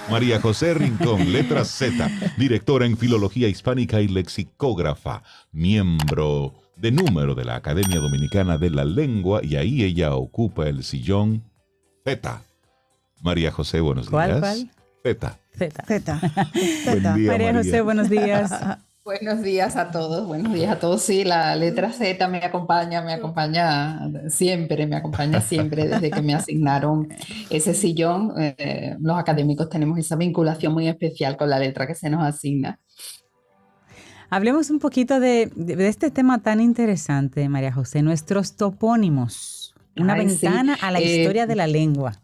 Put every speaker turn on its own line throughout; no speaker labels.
María José Rincón, letra Z, directora en Filología Hispánica y lexicógrafa, miembro de número de la Academia Dominicana de la Lengua, y ahí ella ocupa el sillón Z. María José, buenos días.
¿Cuál?
Z.
Z.
Z.
Buen día,
María José, buenos días.
Buenos días a todos, buenos días a todos. Sí, la letra Z me acompaña siempre desde que me asignaron ese sillón. Los académicos tenemos esa vinculación muy especial con la letra que se nos asigna.
Hablemos un poquito de este tema tan interesante, María José, nuestros topónimos, una ventana a la historia de la lengua.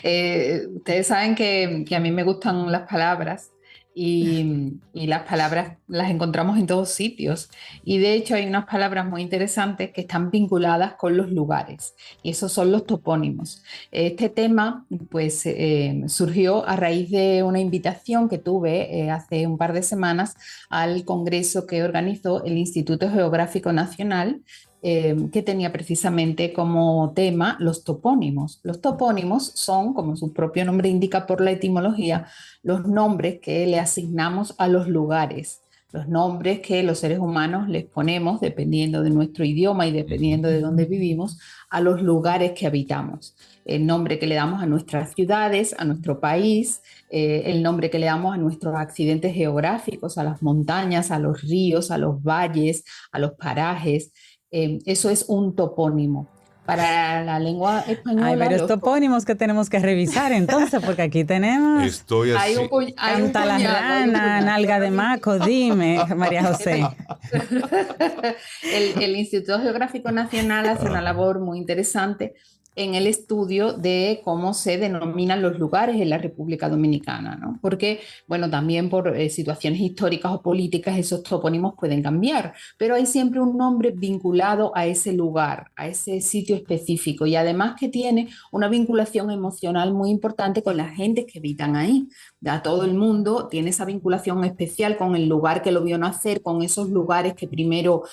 Ustedes saben que a mí me gustan las palabras. Y las palabras las encontramos en todos sitios, y de hecho hay unas palabras muy interesantes que están vinculadas con los lugares, y esos son los topónimos. Este tema pues surgió a raíz de una invitación que tuve hace un par de semanas al congreso que organizó el Instituto Geográfico Nacional, que tenía precisamente como tema los topónimos. Los topónimos son, como su propio nombre indica por la etimología, los nombres que le asignamos a los lugares, los nombres que los seres humanos les ponemos, dependiendo de nuestro idioma y dependiendo de dónde vivimos, a los lugares que habitamos. El nombre que le damos a nuestras ciudades, a nuestro país, el nombre que le damos a nuestros accidentes geográficos, a las montañas, a los ríos, a los valles, a los parajes. Eso es un topónimo. Para la lengua española...
Hay varios topónimos que tenemos que revisar entonces, porque aquí tenemos...
Estoy así.
Canta la rana, nalga de maco, dime, María José.
El Instituto Geográfico Nacional hace una labor muy interesante en el estudio de cómo se denominan los lugares en la República Dominicana, ¿no? Porque, bueno, también por situaciones históricas o políticas esos topónimos pueden cambiar, pero hay siempre un nombre vinculado a ese lugar, a ese sitio específico, y además que tiene una vinculación emocional muy importante con las gentes que habitan ahí. Ya todo el mundo tiene esa vinculación especial con el lugar que lo vio nacer, con esos lugares que primero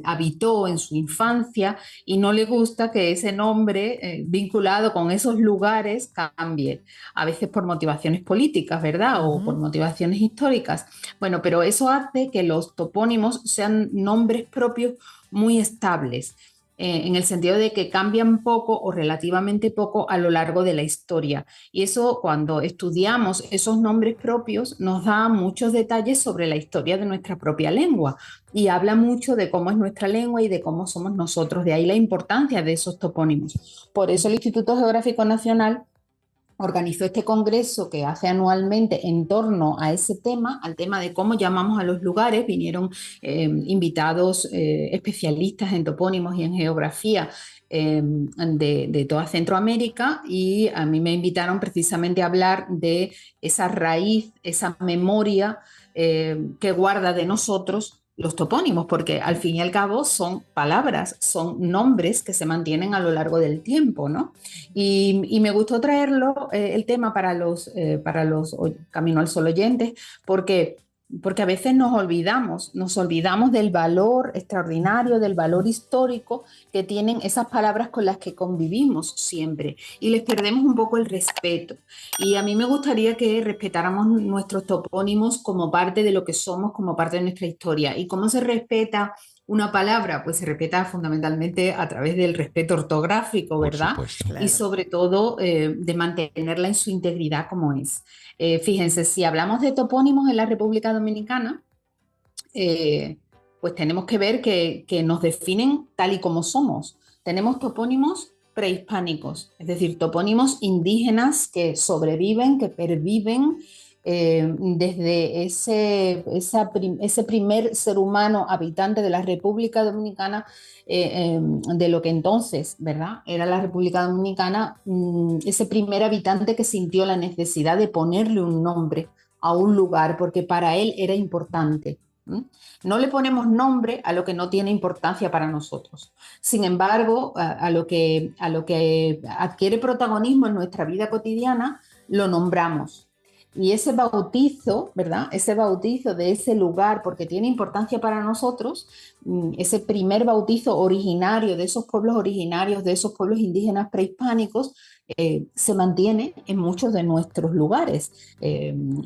habitó en su infancia, y no le gusta que ese nombre vinculado con esos lugares cambie, a veces por motivaciones políticas, ¿verdad? O por motivaciones históricas. Bueno, pero eso hace que los topónimos sean nombres propios muy estables, en el sentido de que cambian poco o relativamente poco a lo largo de la historia. Y eso, cuando estudiamos esos nombres propios, nos da muchos detalles sobre la historia de nuestra propia lengua, y habla mucho de cómo es nuestra lengua y de cómo somos nosotros. De ahí la importancia de esos topónimos. Por eso el Instituto Geográfico Nacional organizó este congreso que hace anualmente en torno a ese tema, al tema de cómo llamamos a los lugares. Vinieron invitados especialistas en topónimos y en geografía de toda Centroamérica, y a mí me invitaron precisamente a hablar de esa raíz, esa memoria que guarda de nosotros los topónimos, porque al fin y al cabo son palabras, son nombres que se mantienen a lo largo del tiempo, ¿no? Y me gustó traerlo, el tema para los Camino al Sol oyentes, porque a veces nos olvidamos del valor extraordinario, del valor histórico que tienen esas palabras con las que convivimos siempre, y les perdemos un poco el respeto. Y a mí me gustaría que respetáramos nuestros topónimos como parte de lo que somos, como parte de nuestra historia. ¿Y cómo se respeta una palabra? Pues se respeta fundamentalmente a través del respeto ortográfico, ¿verdad?
Por supuesto.
Y sobre todo de mantenerla en su integridad como es. Fíjense, si hablamos de topónimos en la República Dominicana, pues tenemos que ver que nos definen tal y como somos. Tenemos topónimos prehispánicos, es decir, topónimos indígenas que sobreviven, que perviven desde ese primer ser humano habitante de la República Dominicana, de lo que entonces, ¿verdad?, era la República Dominicana, ese primer habitante que sintió la necesidad de ponerle un nombre a un lugar porque para él era importante. No le ponemos nombre a lo que no tiene importancia para nosotros. Sin embargo, a lo que adquiere protagonismo en nuestra vida cotidiana, lo nombramos. y ese bautizo, ¿verdad? Ese bautizo de ese lugar, porque tiene importancia para nosotros, ese primer bautizo originario de esos pueblos originarios, de esos pueblos indígenas prehispánicos, se mantiene en muchos de nuestros lugares.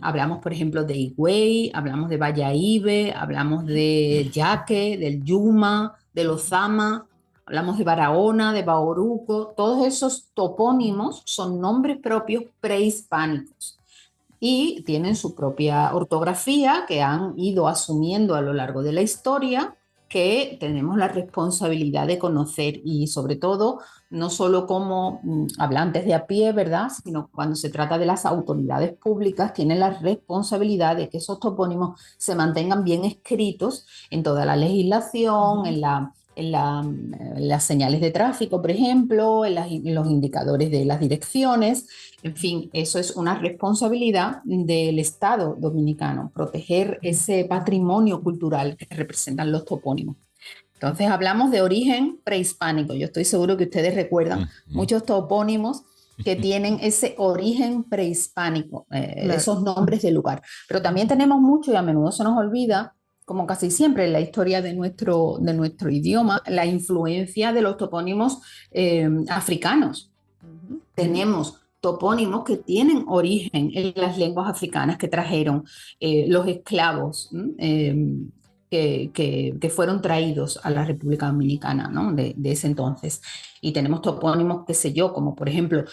Hablamos, por ejemplo, de Higüey, hablamos de Bayahíbe, hablamos de Yaque, del Yuma, de Lozama, hablamos de Barahona, de Bauruco. Todos esos topónimos son nombres propios prehispánicos y tienen su propia ortografía que han ido asumiendo a lo largo de la historia, que tenemos la responsabilidad de conocer y sobre todo no solo como hablantes de a pie, ¿verdad?, sino cuando se trata de las autoridades públicas, tienen la responsabilidad de que esos topónimos se mantengan bien escritos en toda la legislación, en las señales de tráfico, por ejemplo, en los indicadores de las direcciones. En fin, eso es una responsabilidad del Estado dominicano, proteger ese patrimonio cultural que representan los topónimos. Entonces hablamos de origen prehispánico. Yo estoy seguro que ustedes recuerdan muchos topónimos que tienen ese origen prehispánico, esos nombres de lugar. Pero también tenemos mucho, y a menudo se nos olvida, como casi siempre en la historia de nuestro idioma, la influencia de los topónimos africanos. Tenemos topónimos que tienen origen en las lenguas africanas que trajeron los esclavos que fueron traídos a la República Dominicana, ¿no?, de ese entonces. Y tenemos topónimos, qué sé yo, como por ejemplo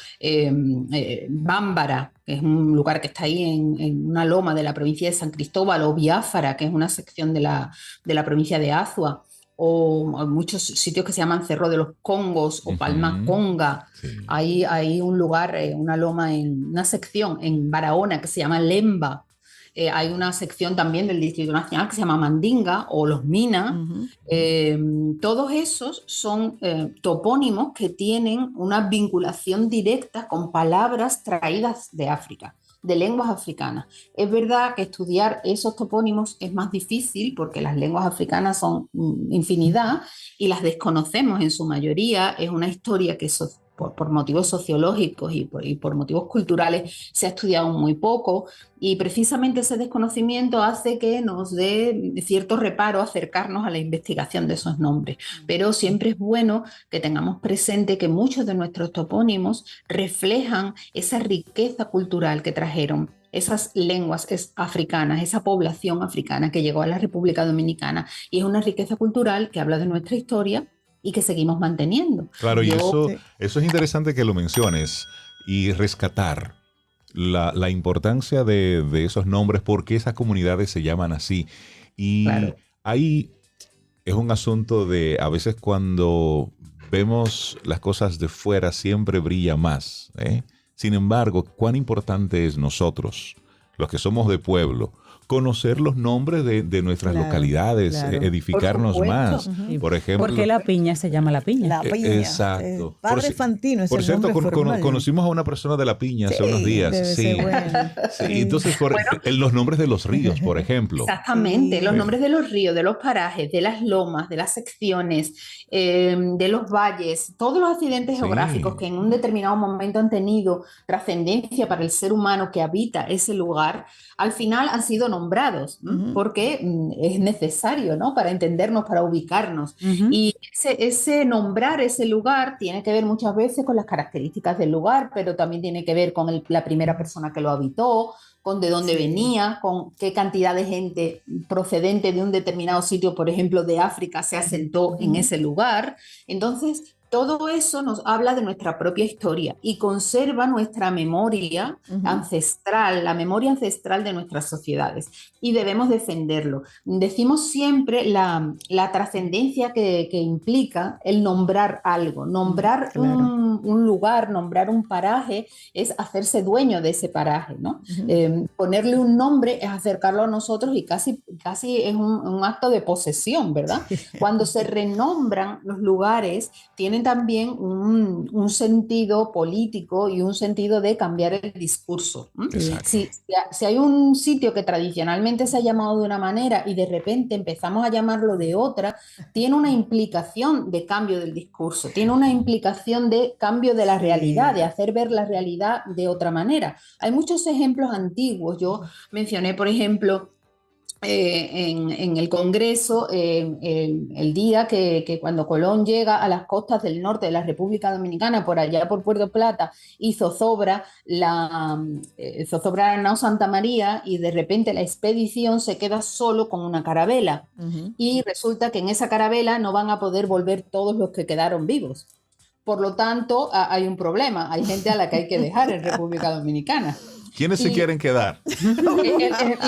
Bámbara, que es un lugar que está ahí en una loma de la provincia de San Cristóbal, o Biafara, que es una sección de la provincia de Azua, o muchos sitios que se llaman Cerro de los Congos o Palma Conga. Sí. Hay un lugar, una loma, una sección en Barahona que se llama Lemba. Hay una sección también del Distrito Nacional que se llama Mandinga o Los Mina. Todos esos son topónimos que tienen una vinculación directa con palabras traídas de África, de lenguas africanas. Es verdad que estudiar esos topónimos es más difícil porque las lenguas africanas son infinidad y las desconocemos en su mayoría. Es una historia que por motivos sociológicos y por motivos culturales se ha estudiado muy poco, y precisamente ese desconocimiento hace que nos dé cierto reparo acercarnos a la investigación de esos nombres. Pero siempre es bueno que tengamos presente que muchos de nuestros topónimos reflejan esa riqueza cultural que trajeron esas lenguas africanas, esa población africana que llegó a la República Dominicana, y es una riqueza cultural que habla de nuestra historia y que seguimos manteniendo.
Claro, y eso es interesante que lo menciones y rescatar la importancia de esos nombres, porque esas comunidades se llaman así. Y claro, ahí es un asunto de, a veces cuando vemos las cosas de fuera siempre brilla más, ¿eh? Sin embargo, cuán importante es nosotros, los que somos de pueblo, conocer los nombres de nuestras localidades, edificarnos más. Por ejemplo,
¿por qué la piña se llama La Piña?
La Piña.
Exacto.
Padre Fantino es
por
el
cierto,
nombre formal.
Conocimos a una persona de La Piña hace unos días. Sí. Bueno. Sí. Entonces, los nombres de los ríos, por ejemplo.
Exactamente, los nombres de los ríos, de los parajes, de las lomas, de las secciones, de los valles, todos los accidentes geográficos que en un determinado momento han tenido trascendencia para el ser humano que habita ese lugar, al final han sido nombrados, porque es necesario, ¿no?, para entendernos, para ubicarnos. Y ese nombrar ese lugar tiene que ver muchas veces con las características del lugar, pero también tiene que ver con la primera persona que lo habitó, con de dónde venía, con qué cantidad de gente procedente de un determinado sitio, por ejemplo, de África, se asentó en ese lugar. Entonces, todo eso nos habla de nuestra propia historia y conserva nuestra memoria ancestral, la memoria ancestral de nuestras sociedades, y debemos defenderlo. Decimos siempre la trascendencia que implica el nombrar algo. Nombrar un lugar, nombrar un paraje es hacerse dueño de ese paraje, ¿no? Ponerle un nombre es acercarlo a nosotros y casi es un acto de posesión, ¿verdad? Cuando se renombran los lugares, tienen tienen también un sentido político y un sentido de cambiar el discurso. Si hay un sitio que tradicionalmente se ha llamado de una manera y de repente empezamos a llamarlo de otra, tiene una implicación de cambio del discurso, tiene una implicación de cambio de la realidad, de hacer ver la realidad de otra manera. Hay muchos ejemplos antiguos. Yo mencioné, por ejemplo, en el Congreso, el día que cuando Colón llega a las costas del norte de la República Dominicana, por allá por Puerto Plata, y zozobra la nao Santa María, y de repente la expedición se queda solo con una carabela. Y resulta que en esa carabela no van a poder volver todos los que quedaron vivos. Por lo tanto, hay un problema. Hay gente a la que hay que dejar en República Dominicana.
¿Quiénes se quieren quedar?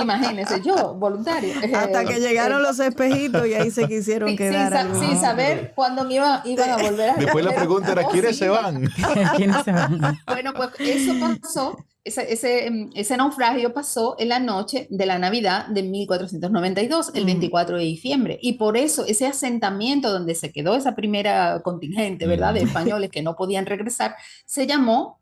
Imagínense, yo, voluntario.
Hasta que llegaron los espejitos y ahí se quisieron quedar.
Sin saber cuándo me iban a volver a...
Después la pregunta era, ¿quiénes se van?
¿Quiénes se van?
Bueno, pues eso pasó. Ese naufragio pasó en la noche de la Navidad de 1492, el 24 de diciembre. Y por eso ese asentamiento donde se quedó esa primera contingente, ¿verdad?, de españoles que no podían regresar, se llamó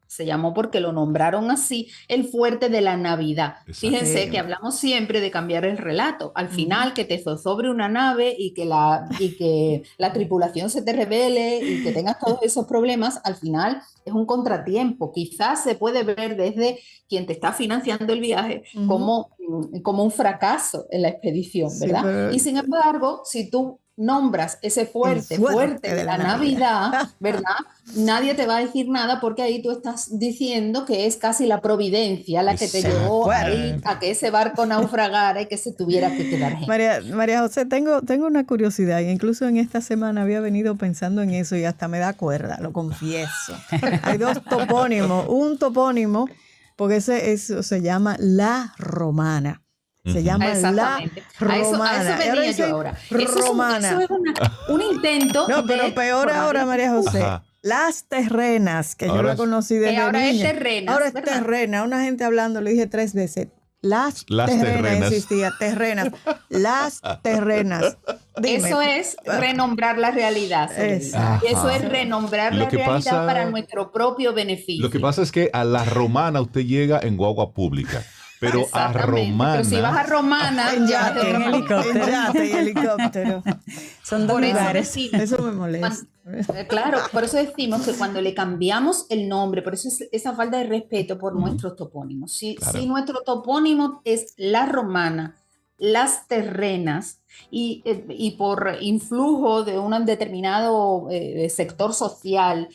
porque lo nombraron así, el Fuerte de la Navidad. Exacto. Fíjense que hablamos siempre de cambiar el relato. Al final, que te zozobre una nave y que la tripulación se te revele y que tengas todos esos problemas, al final es un contratiempo. Quizás se puede ver desde quien te está financiando el viaje como un fracaso en la expedición, ¿verdad? Sí, pero... Y sin embargo, si tú nombras ese fuerte de la Navidad, ¿verdad? Nadie te va a decir nada, porque ahí tú estás diciendo que es casi la providencia la que te llevó ahí a que ese barco naufragara y que se tuviera que quedar gente.
María José, tengo una curiosidad, y incluso en esta semana había venido pensando en eso y hasta me da cuerda, lo confieso. Hay dos topónimos, un topónimo, porque eso se llama La Romana. Se llama La Romana.
A eso venía yo ahora.
Romana.
Eso es un intento.
No, pero peor ahora, María José. Las terrenas, que ahora yo la conocí desde niña.
Ahora es terrenas.
Ahora es terrena. Una gente hablando, lo dije 3 veces. Las terrenas existía, terrenas. Las terrenas. Dime.
Eso es renombrar la realidad. Eso es renombrar la realidad para nuestro propio beneficio.
Lo que pasa es que a La Romana usted llega en guagua pública. Pero a Romana...
Pero si vas a Romana...
En yate y helicóptero.
Son dos lugares.
Eso me molesta.
Claro, por eso decimos que cuando le cambiamos el nombre, por eso es esa falta de respeto por nuestros topónimos. Si nuestro topónimo es La Romana, Las Terrenas, y por influjo de un determinado sector social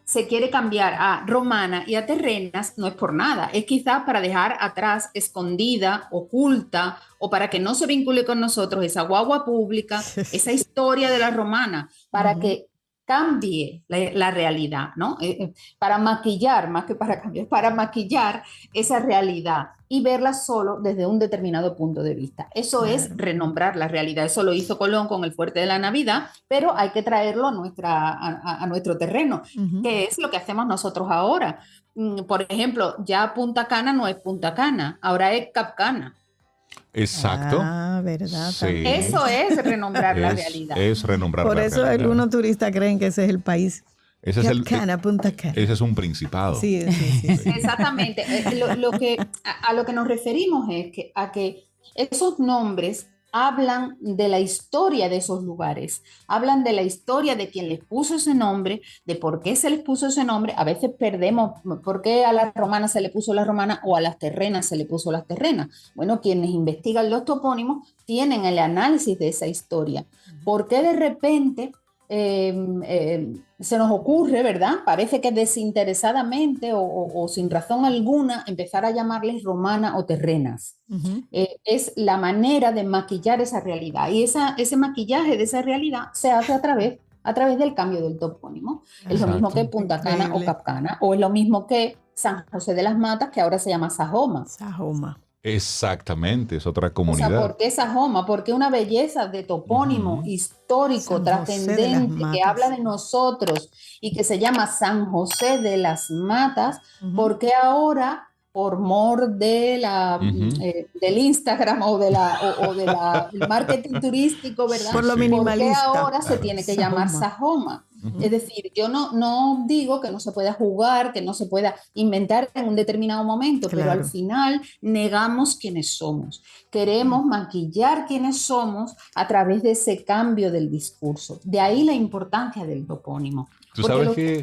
se quiere cambiar a Romana y a Terrenas, no es por nada, es quizás para dejar atrás, escondida, oculta, o para que no se vincule con nosotros esa guagua pública, esa historia de la Romana, para que cambie la realidad, ¿no? Para maquillar, más que para cambiar, para maquillar esa realidad y verla solo desde un determinado punto de vista. Eso es renombrar la realidad. Eso lo hizo Colón con el Fuerte de la Navidad, pero hay que traerlo a nuestro terreno, que es lo que hacemos nosotros ahora. Por ejemplo, ya Punta Cana no es Punta Cana, ahora es Cap Cana.
Exacto.
¿Verdad?
Sí.
Eso es renombrar la realidad.
Es renombrar la realidad.
Por eso algunos turistas creen que ese es el país.
Ese es
Punta Cana.
Ese es un principado.
Sí.
Exactamente. A lo que nos referimos es a que esos nombres hablan de la historia de esos lugares, hablan de la historia de quien les puso ese nombre, de por qué se les puso ese nombre. A veces perdemos por qué a la Romana se le puso la Romana o a las Terrenas se le puso las Terrenas. Bueno, quienes investigan los topónimos tienen el análisis de esa historia. ¿Por qué de repente se nos ocurre, ¿verdad? Parece que desinteresadamente o sin razón alguna empezar a llamarles Romana o Terrenas? Es la manera de maquillar esa realidad, y ese maquillaje de esa realidad se hace a través del cambio del topónimo. Es lo mismo que Punta Cana o Cap Cana, o es lo mismo que San José de las Matas, que ahora se llama Sajoma.
Exactamente, es otra comunidad.
O sea, ¿por qué Sajoma? Porque una belleza de topónimo histórico, trascendente, que habla de nosotros y que se llama San José de las Matas. Porque ahora, por mor de del Instagram o del marketing turístico, ¿verdad?
Por lo minimalista.
Porque ahora se tiene que llamar Sajoma. Es decir, yo no digo que no se pueda jugar, que no se pueda inventar en un determinado momento, pero al final negamos quiénes somos. Queremos maquillar quiénes somos a través de ese cambio del discurso. De ahí la importancia del topónimo.
Tú sabes que...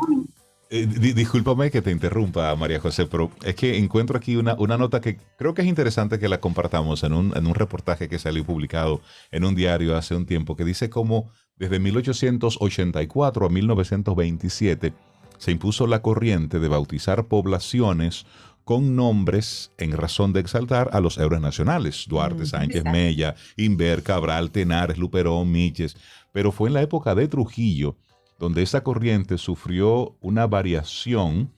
discúlpame que te interrumpa, María José, pero es que encuentro aquí una nota que creo que es interesante que la compartamos en un reportaje que salió publicado en un diario hace un tiempo, que dice cómo desde 1884 a 1927 se impuso la corriente de bautizar poblaciones con nombres en razón de exaltar a los héroes nacionales: Duarte, Sánchez, Mella, Inver, Cabral, Tenares, Luperón, Miches. Pero fue en la época de Trujillo donde esa corriente sufrió una variación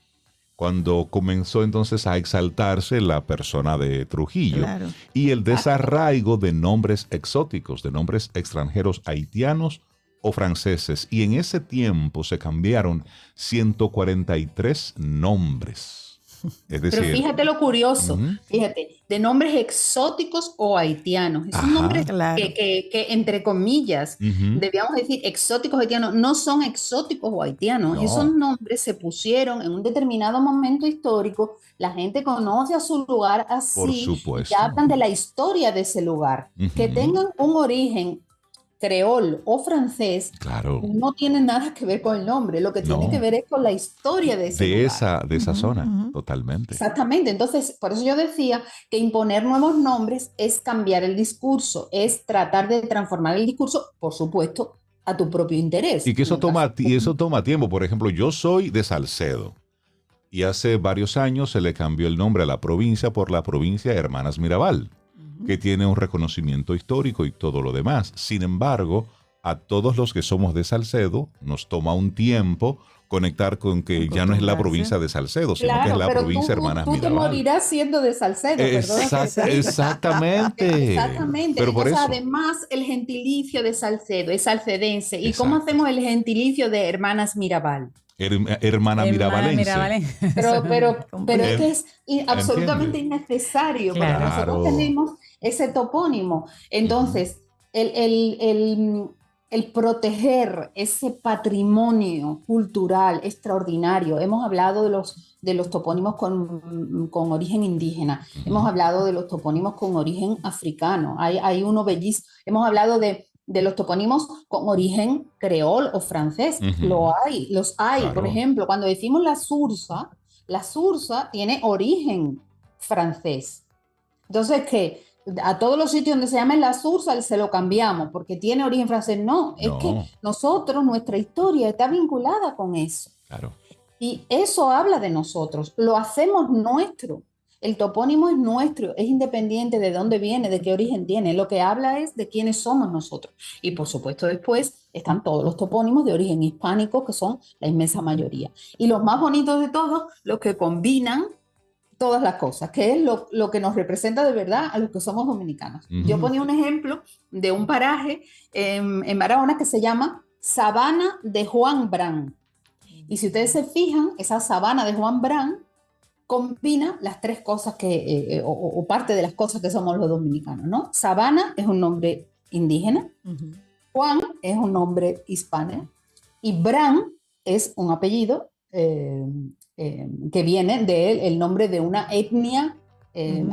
cuando comenzó entonces a exaltarse la persona de Trujillo. Claro. Y el desarraigo de nombres exóticos, de nombres extranjeros haitianos o franceses. Y en ese tiempo se cambiaron 143 nombres. Es decir,
pero fíjate lo curioso, fíjate, de nombres exóticos o haitianos. Esos nombres que entre comillas, debíamos decir exóticos haitianos, no son exóticos o haitianos. No. Esos nombres se pusieron en un determinado momento histórico, la gente conoce a su lugar así,
por supuesto,
y hablan de la historia de ese lugar. Que tengan un origen creol o francés,
claro,
no tiene nada que ver con el nombre, lo que tiene que ver es con la historia de ese lugar.
De esa zona, totalmente.
Exactamente, entonces por eso yo decía que imponer nuevos nombres es cambiar el discurso, es tratar de transformar el discurso, por supuesto, a tu propio interés.
Y que eso toma tiempo. Por ejemplo, yo soy de Salcedo y hace varios años se le cambió el nombre a la provincia por la provincia Hermanas Mirabal, que tiene un reconocimiento histórico y todo lo demás. Sin embargo, a todos los que somos de Salcedo nos toma un tiempo conectar con que ya no es la provincia de Salcedo, sino que es la provincia Hermanas Mirabal.
Tú te morirás siendo de Salcedo,
exactamente.
Exactamente.
Pero por eso,
además, el gentilicio de Salcedo es salcedense. ¿Y cómo
exacto,
hacemos el gentilicio de Hermanas Mirabal?
Hermana mirabalense.
Pero es que es absolutamente innecesario, porque nosotros tenemos ese topónimo. Entonces, el proteger ese patrimonio cultural extraordinario. Hemos hablado de los topónimos con origen indígena, hemos hablado de los topónimos con origen africano, hay uno bellísimo, hemos hablado de los topónimos con origen creol o francés, los hay. Claro. Por ejemplo, cuando decimos la Sursa tiene origen francés. Entonces, ¿qué? A todos los sitios donde se llama la Sursa se lo cambiamos porque tiene origen francés. No, es que nosotros, nuestra historia está vinculada con eso.
Claro.
Y eso habla de nosotros, lo hacemos nuestro. El topónimo es nuestro, es independiente de dónde viene, de qué origen tiene. Lo que habla es de quiénes somos nosotros. Y por supuesto después están todos los topónimos de origen hispánico, que son la inmensa mayoría. Y los más bonitos de todos, los que combinan todas las cosas, que es lo que nos representa de verdad a los que somos dominicanos. Yo ponía un ejemplo de un paraje en Barahona que se llama Sabana de Juan Brán. Y si ustedes se fijan, esa sabana de Juan Brán combina las tres cosas o parte de las cosas que somos los dominicanos, ¿no? Sabana es un nombre indígena, Juan es un nombre hispano y Brán es un apellido que viene del nombre de una etnia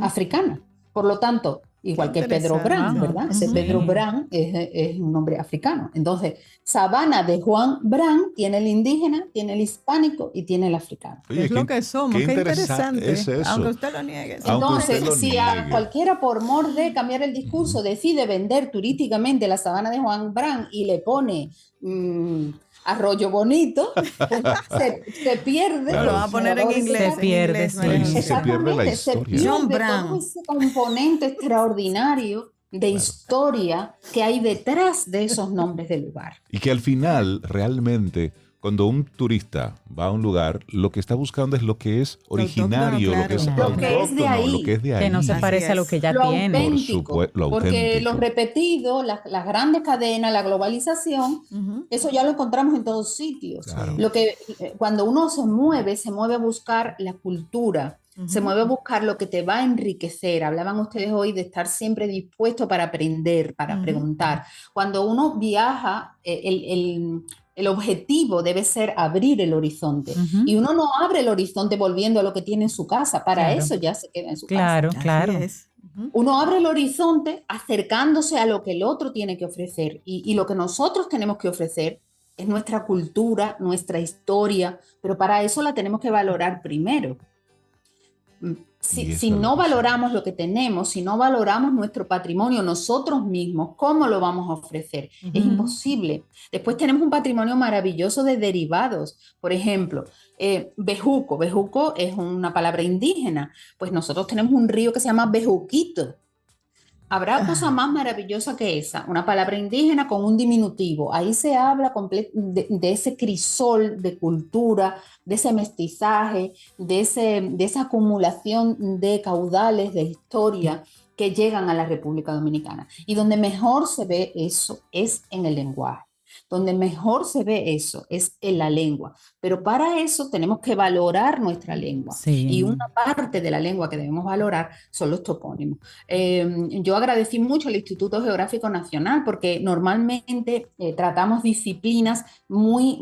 africana. Por lo tanto, igual que Pedro Brán, ¿verdad? Ese Pedro Brán es un nombre africano. Entonces, Sabana de Juan Brán tiene el indígena, tiene el hispánico y tiene el africano.
Oye, es lo que somos, qué interesante.
Es eso.
Aunque usted lo niegue.
Entonces, si a cualquiera por mor de cambiar el discurso decide vender turísticamente la Sabana de Juan Brán y le pone Arroyo Bonito, se pierde.
Claro. Lo va a poner en inglés.
Se pierde.
Se pierde la historia.
John Brown. Todo ese componente extraordinario de historia que hay detrás de esos nombres del lugar.
Y que al final, realmente, cuando un turista va a un lugar, lo que está buscando es lo que es originario,
claro,
lo que es
lo que es de ahí,
lo que es de ahí.
Que no se parece a lo que ya tiene.
Auténtico, porque lo repetido, las grandes cadenas, la globalización, eso ya lo encontramos en todos sitios.
Claro.
Cuando uno se mueve a buscar la cultura, se mueve a buscar lo que te va a enriquecer. Hablaban ustedes hoy de estar siempre dispuesto para aprender, para preguntar. Cuando uno viaja, el objetivo debe ser abrir el horizonte. Y uno no abre el horizonte volviendo a lo que tiene en su casa. Para eso ya se queda en su casa.
Claro.
Uno abre el horizonte acercándose a lo que el otro tiene que ofrecer. Y lo que nosotros tenemos que ofrecer es nuestra cultura, nuestra historia, pero para eso la tenemos que valorar primero. Si no valoramos lo que tenemos, si no valoramos nuestro patrimonio, nosotros mismos, ¿cómo lo vamos a ofrecer? Es imposible. Después tenemos un patrimonio maravilloso de derivados. Por ejemplo, bejuco. Bejuco es una palabra indígena. Pues nosotros tenemos un río que se llama Bejuquito. ¿Habrá cosa más maravillosa que esa? Una palabra indígena con un diminutivo. Ahí se habla de ese crisol de cultura, de ese mestizaje, de esa acumulación de caudales de historia que llegan a la República Dominicana. Y donde mejor se ve eso es en el lenguaje. Donde mejor se ve eso es en la lengua. Pero para eso tenemos que valorar nuestra lengua.
Sí.
Y una parte de la lengua que debemos valorar son los topónimos. Yo agradecí mucho al Instituto Geográfico Nacional porque normalmente tratamos disciplinas muy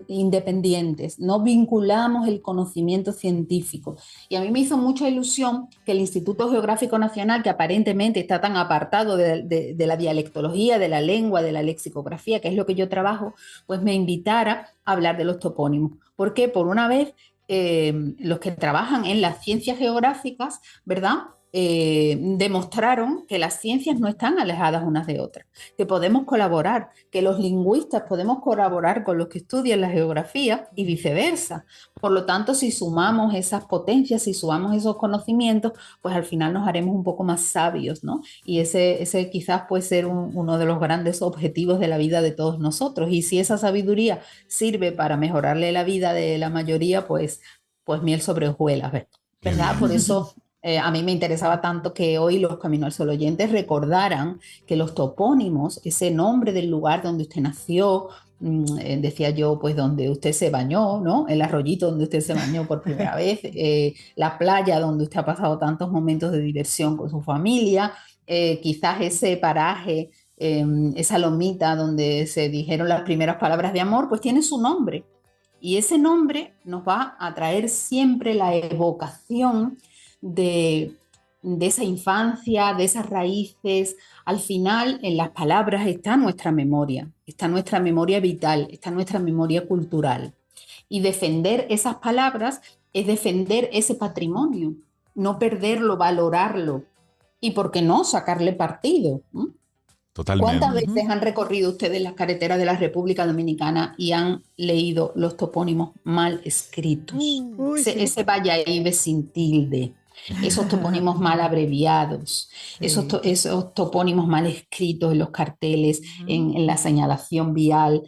independientes. No vinculamos el conocimiento científico. Y a mí me hizo mucha ilusión que el Instituto Geográfico Nacional, que aparentemente está tan apartado de la dialectología, de la lengua, de la lexicografía, que es lo que yo trabajo, pues me invitara a hablar de los topónimos. Porque por una vez los que trabajan en las ciencias geográficas, ¿verdad? Demostraron que las ciencias no están alejadas unas de otras, que podemos colaborar, que los lingüistas podemos colaborar con los que estudian la geografía y viceversa. Por lo tanto, si sumamos esas potencias, si sumamos esos conocimientos, pues al final nos haremos un poco más sabios, ¿no? Y ese quizás puede ser uno de los grandes objetivos de la vida de todos nosotros. Y si esa sabiduría sirve para mejorarle la vida de la mayoría, pues miel sobre hojuelas, ¿verdad? Por eso a mí me interesaba tanto que hoy los Camino al Sol oyentes recordaran que los topónimos, ese nombre del lugar donde usted nació, decía yo, pues donde usted se bañó, ¿no? El arroyito donde usted se bañó por primera vez, la playa donde usted ha pasado tantos momentos de diversión con su familia, quizás ese paraje, esa lomita donde se dijeron las primeras palabras de amor, pues tiene su nombre. Y ese nombre nos va a traer siempre la evocación de esa infancia, de esas raíces. Al final, en las palabras está nuestra memoria vital, está nuestra memoria cultural. Y defender esas palabras es defender ese patrimonio, no perderlo, valorarlo. Y, ¿por qué no?, sacarle partido.
Totalmente.
¿Cuántas veces han recorrido ustedes las carreteras de la República Dominicana y han leído los topónimos mal escritos? Ese Valladolid sin tilde. Esos topónimos mal abreviados, esos topónimos mal escritos en los carteles, en la señalación vial.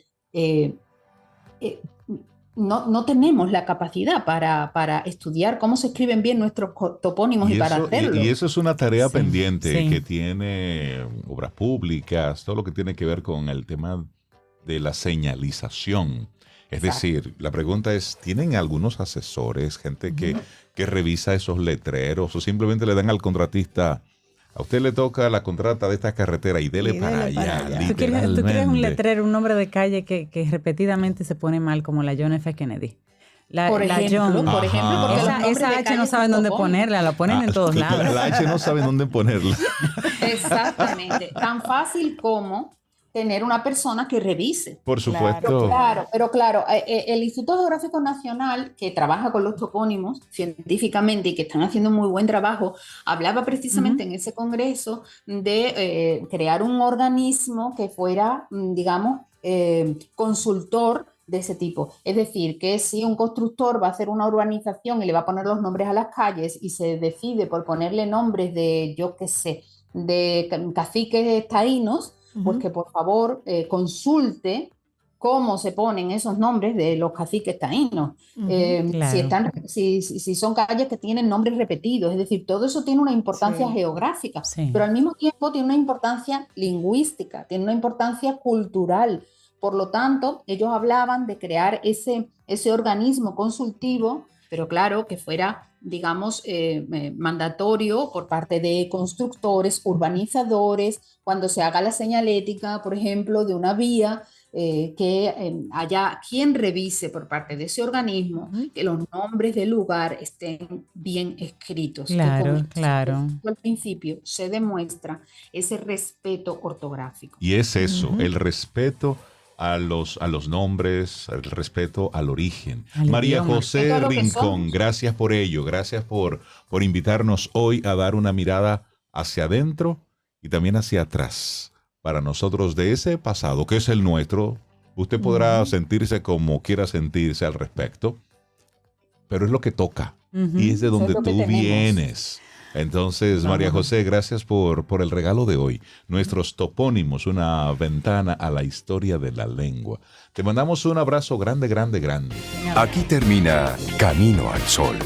No tenemos la capacidad para estudiar cómo se escriben bien nuestros topónimos y para hacerlo.
Y eso es una tarea pendiente que tiene obras públicas, todo lo que tiene que ver con el tema de la señalización. Es decir, la pregunta es, ¿tienen algunos asesores, gente que revisa esos letreros o simplemente le dan al contratista, a usted le toca la contrata de esta carretera y dele para allá, literalmente?
¿Tú quieres un letrero, un nombre de calle que repetidamente se pone mal, como la John F. Kennedy?
Por ejemplo, porque
esa H no saben dónde ponerla, la ponen en todos lados.
La H no saben dónde ponerla.
Exactamente. Tan fácil como tener una persona que revise.
Por supuesto.
Pero claro, el Instituto Geográfico Nacional, que trabaja con los topónimos científicamente y que están haciendo muy buen trabajo, hablaba precisamente en ese congreso de crear un organismo que fuera, digamos, consultor de ese tipo. Es decir, que si un constructor va a hacer una urbanización y le va a poner los nombres a las calles y se decide por ponerle nombres de, yo qué sé, de caciques taínos, pues que por favor consulte cómo se ponen esos nombres de los caciques taínos. Claro. Si son calles que tienen nombres repetidos, es decir, todo eso tiene una importancia geográfica, pero al mismo tiempo tiene una importancia lingüística, tiene una importancia cultural. Por lo tanto, ellos hablaban de crear ese organismo consultivo, pero claro, que fuera, digamos, mandatorio por parte de constructores, urbanizadores, cuando se haga la señalética, por ejemplo, de una vía, que haya quien revise por parte de ese organismo que los nombres del lugar estén bien escritos.
Claro,
que
claro.
Al principio se demuestra ese respeto ortográfico.
Y es eso, el respeto a los nombres, el respeto al origen. María José Rincón, gracias por ello, gracias por invitarnos hoy a dar una mirada hacia adentro y también hacia atrás para nosotros de ese pasado que es el nuestro. Usted podrá sentirse como quiera sentirse al respecto, pero es lo que toca y es de donde tú vienes. Entonces, María José, gracias por el regalo de hoy. Nuestros topónimos, una ventana a la historia de la lengua. Te mandamos un abrazo grande, grande, grande.
Aquí termina Camino al Sol.